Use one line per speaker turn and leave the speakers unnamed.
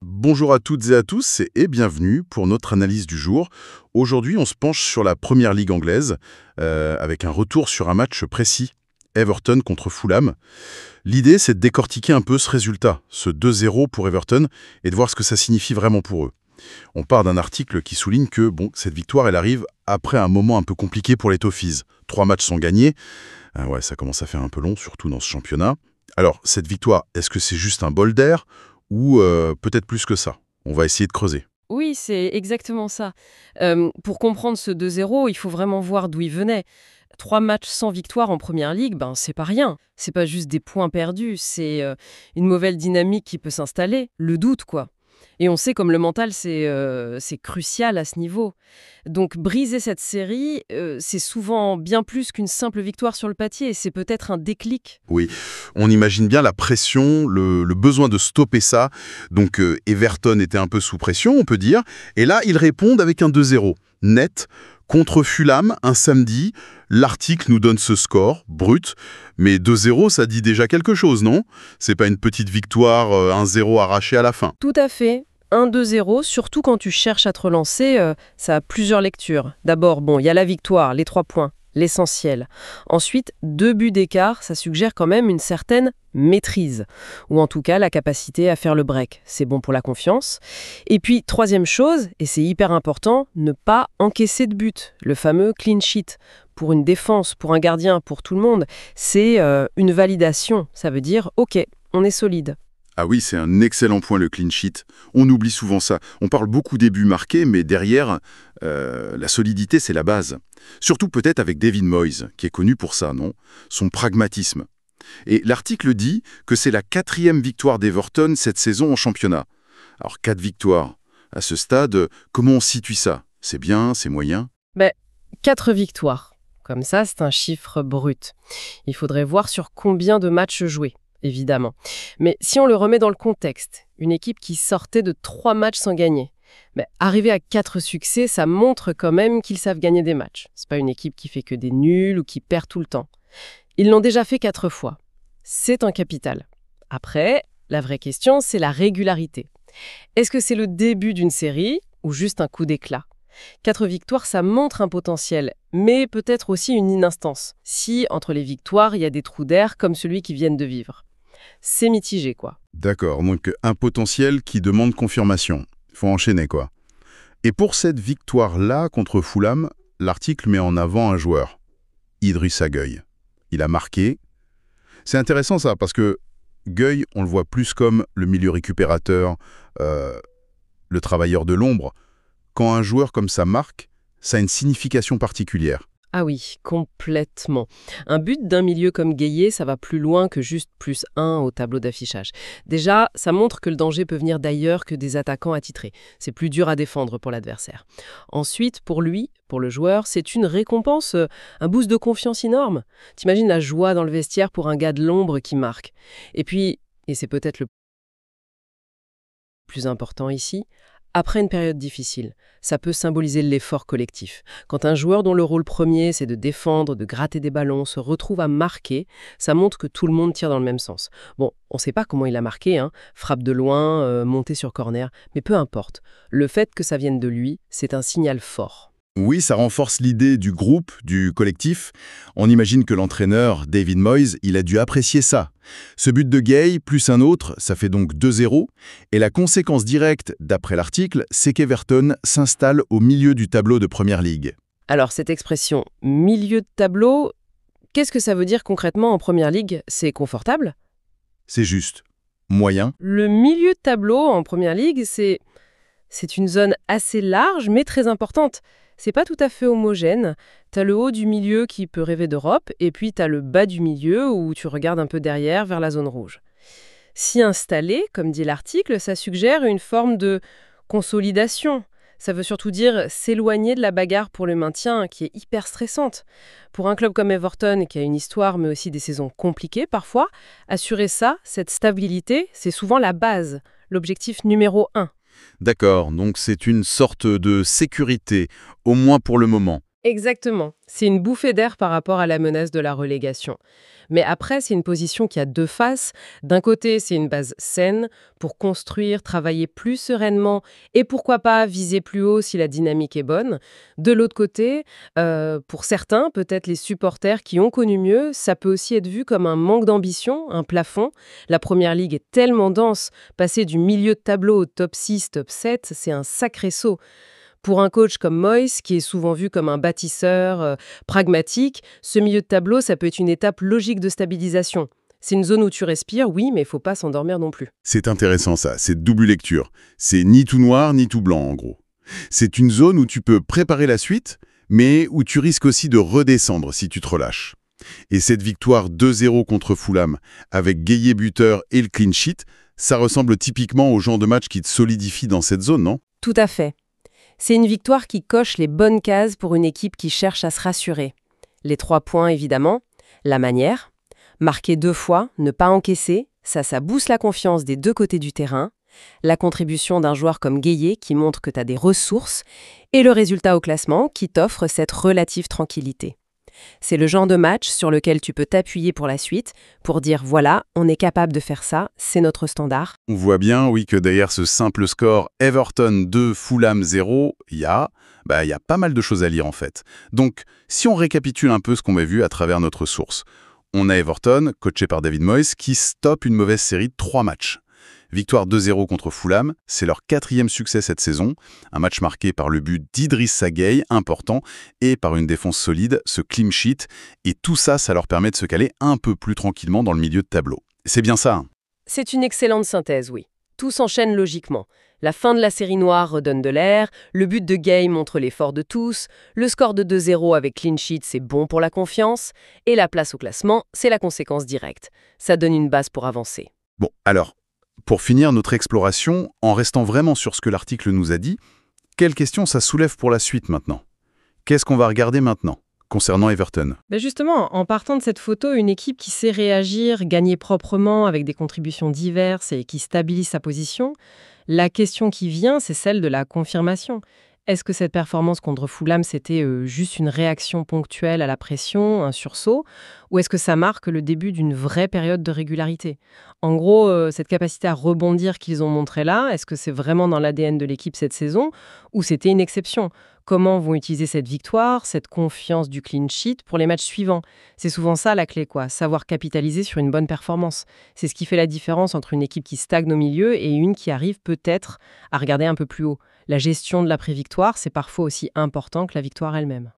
Bonjour à toutes et à tous et bienvenue pour notre analyse du jour. Aujourd'hui, on se penche sur la première ligue anglaise avec un retour sur un match précis, Everton contre Fulham. L'idée, c'est de décortiquer un peu ce résultat, ce 2-0 pour Everton, et de voir ce que ça signifie vraiment pour eux. On part d'un article qui souligne que cette victoire, elle arrive après un moment un peu compliqué pour les Toffees. 3 matchs sont gagnés. Ouais, ça commence à faire un peu long, surtout dans ce championnat. Alors, cette victoire, est-ce que c'est juste un bol d'air ou peut-être plus que ça? On va essayer de creuser.
Oui, c'est exactement ça. Pour comprendre ce 2-0, il faut vraiment voir d'où il venait. 3 matchs sans victoire en première ligue, c'est pas rien. C'est pas juste des points perdus, c'est une mauvaise dynamique qui peut s'installer, le doute, quoi. Et on sait comme le mental, c'est crucial à ce niveau. Donc briser cette série, c'est souvent bien plus qu'une simple victoire sur le papier, c'est peut-être un déclic.
Oui, on imagine bien la pression, le besoin de stopper ça. Donc Everton était un peu sous pression, on peut dire. Et là, ils répondent avec un 2-0, net, contre Fulham, un samedi. L'article nous donne ce score, brut. Mais 2-0, ça dit déjà quelque chose, non? C'est pas une petite victoire, 1-0 arraché à la fin.
Tout à fait. 1-2-0, surtout quand tu cherches à te relancer, ça a plusieurs lectures. D'abord, il y a la victoire, les 3 points, l'essentiel. Ensuite, 2 buts d'écart, ça suggère quand même une certaine maîtrise, ou en tout cas la capacité à faire le break. C'est bon pour la confiance. Et puis, troisième chose, et c'est hyper important, ne pas encaisser de but, le fameux clean sheet. Pour une défense, pour un gardien, pour tout le monde, c'est une validation. Ça veut dire, OK, on est solide.
Ah oui, c'est un excellent point le clean sheet. On oublie souvent ça. On parle beaucoup des buts marqués, mais derrière, la solidité, c'est la base. Surtout peut-être avec David Moyes, qui est connu pour ça, non? Son pragmatisme. Et l'article dit que c'est la 4e victoire d'Everton cette saison en championnat. Alors 4 victoires. À ce stade, comment on situe ça? C'est bien, c'est moyen?
Ben, 4 victoires. Comme ça, c'est un chiffre brut. Il faudrait voir sur combien de matchs joués, évidemment. Mais si on le remet dans le contexte, une équipe qui sortait de 3 matchs sans gagner, arriver à 4 succès, ça montre quand même qu'ils savent gagner des matchs. C'est pas une équipe qui fait que des nuls ou qui perd tout le temps. Ils l'ont déjà fait 4 fois. C'est un capital. Après, la vraie question, c'est la régularité. Est-ce que c'est le début d'une série ou juste un coup d'éclat? 4 victoires, ça montre un potentiel, mais peut-être aussi une instance. Si, entre les victoires, il y a des trous d'air comme celui qu'ils viennent de vivre. C'est mitigé, quoi.
D'accord, donc un potentiel qui demande confirmation. Il faut enchaîner, quoi. Et pour cette victoire-là contre Fulham, l'article met en avant un joueur, Idrissa Gueye. Il a marqué. C'est intéressant ça, parce que Gueye, on le voit plus comme le milieu récupérateur, le travailleur de l'ombre. Quand un joueur comme ça marque, ça a une signification particulière.
Ah oui, complètement. Un but d'un milieu comme Gueye, ça va plus loin que juste +1 au tableau d'affichage. Déjà, ça montre que le danger peut venir d'ailleurs que des attaquants attitrés. C'est plus dur à défendre pour l'adversaire. Ensuite, pour lui, pour le joueur, c'est une récompense, un boost de confiance énorme. T'imagines la joie dans le vestiaire pour un gars de l'ombre qui marque. Et puis, et c'est peut-être le plus important ici, après une période difficile, ça peut symboliser l'effort collectif. Quand un joueur dont le rôle premier, c'est de défendre, de gratter des ballons, se retrouve à marquer, ça montre que tout le monde tire dans le même sens. Bon, on ne sait pas comment il a marqué, frappe de loin, montée sur corner, mais peu importe. Le fait que ça vienne de lui, c'est un signal fort.
Oui, ça renforce l'idée du groupe, du collectif. On imagine que l'entraîneur, David Moyes, il a dû apprécier ça. Ce but de Gueye, plus un autre, ça fait donc 2-0. Et la conséquence directe, d'après l'article, c'est qu'Everton s'installe au milieu du tableau de Première Ligue.
Alors cette expression « milieu de tableau », qu'est-ce que ça veut dire concrètement en Première Ligue? C'est confortable?
C'est juste. Moyen.
Le milieu de tableau en Première Ligue, c'est une zone assez large mais très importante. C'est pas tout à fait homogène. T'as le haut du milieu qui peut rêver d'Europe, et puis t'as le bas du milieu où tu regardes un peu derrière vers la zone rouge. S'y installer, comme dit l'article, ça suggère une forme de consolidation. Ça veut surtout dire s'éloigner de la bagarre pour le maintien, qui est hyper stressante. Pour un club comme Everton, qui a une histoire mais aussi des saisons compliquées parfois, assurer ça, cette stabilité, c'est souvent la base, l'objectif numéro 1.
D'accord, donc c'est une sorte de sécurité, au moins pour le moment.
Exactement. C'est une bouffée d'air par rapport à la menace de la relégation. Mais après, c'est une position qui a deux faces. D'un côté, c'est une base saine pour construire, travailler plus sereinement et pourquoi pas viser plus haut si la dynamique est bonne. De l'autre côté, pour certains, peut-être les supporters qui ont connu mieux, ça peut aussi être vu comme un manque d'ambition, un plafond. La première ligue est tellement dense, passer du milieu de tableau au top 6, top 7, c'est un sacré saut. Pour un coach comme Moyes, qui est souvent vu comme un bâtisseur pragmatique, ce milieu de tableau, ça peut être une étape logique de stabilisation. C'est une zone où tu respires, oui, mais il faut pas s'endormir non plus.
C'est intéressant ça, c'est double lecture. C'est ni tout noir ni tout blanc en gros. C'est une zone où tu peux préparer la suite, mais où tu risques aussi de redescendre si tu te relâches. Et cette victoire 2-0 contre Fulham, avec Gueye buteur et le clean sheet, ça ressemble typiquement au genre de match qui te solidifie dans cette zone, non?
Tout à fait. C'est une victoire qui coche les bonnes cases pour une équipe qui cherche à se rassurer. Les 3 points, évidemment. La manière. Marquer 2 fois, ne pas encaisser, ça booste la confiance des deux côtés du terrain. La contribution d'un joueur comme Gueye qui montre que tu as des ressources. Et le résultat au classement qui t'offre cette relative tranquillité. C'est le genre de match sur lequel tu peux t'appuyer pour la suite, pour dire voilà, on est capable de faire ça, c'est notre standard.
On voit bien, oui, que derrière ce simple score Everton 2, Fulham 0, il y a pas mal de choses à lire en fait. Donc, si on récapitule un peu ce qu'on a vu à travers notre source, on a Everton, coaché par David Moyes, qui stoppe une mauvaise série de 3 matchs. Victoire 2-0 contre Fulham, c'est leur 4e succès cette saison, un match marqué par le but d'Idrissa Gueye, important, et par une défense solide, ce clean sheet, et tout ça, ça leur permet de se caler un peu plus tranquillement dans le milieu de tableau. C'est bien ça, hein?
C'est une excellente synthèse, oui. Tout s'enchaîne logiquement. La fin de la série noire redonne de l'air, le but de Gueye montre l'effort de tous, le score de 2-0 avec clean sheet, c'est bon pour la confiance, et la place au classement, c'est la conséquence directe. Ça donne une base pour avancer.
Bon, alors, pour finir notre exploration, en restant vraiment sur ce que l'article nous a dit, quelles questions ça soulève pour la suite maintenant? Qu'est-ce qu'on va regarder maintenant, concernant Everton?
Justement, en partant de cette photo, une équipe qui sait réagir, gagner proprement avec des contributions diverses et qui stabilise sa position, la question qui vient, c'est celle de la confirmation. Est-ce que cette performance contre Fulham, c'était juste une réaction ponctuelle à la pression, un sursaut, ou est-ce que ça marque le début d'une vraie période de régularité? En gros, cette capacité à rebondir qu'ils ont montré là, est-ce que c'est vraiment dans l'ADN de l'équipe cette saison, ou c'était une exception? Comment vont utiliser cette victoire, cette confiance du clean sheet pour les matchs suivants? C'est souvent ça la clé, quoi. Savoir capitaliser sur une bonne performance. C'est ce qui fait la différence entre une équipe qui stagne au milieu et une qui arrive peut-être à regarder un peu plus haut. La gestion de l'après-victoire, c'est parfois aussi important que la victoire elle-même.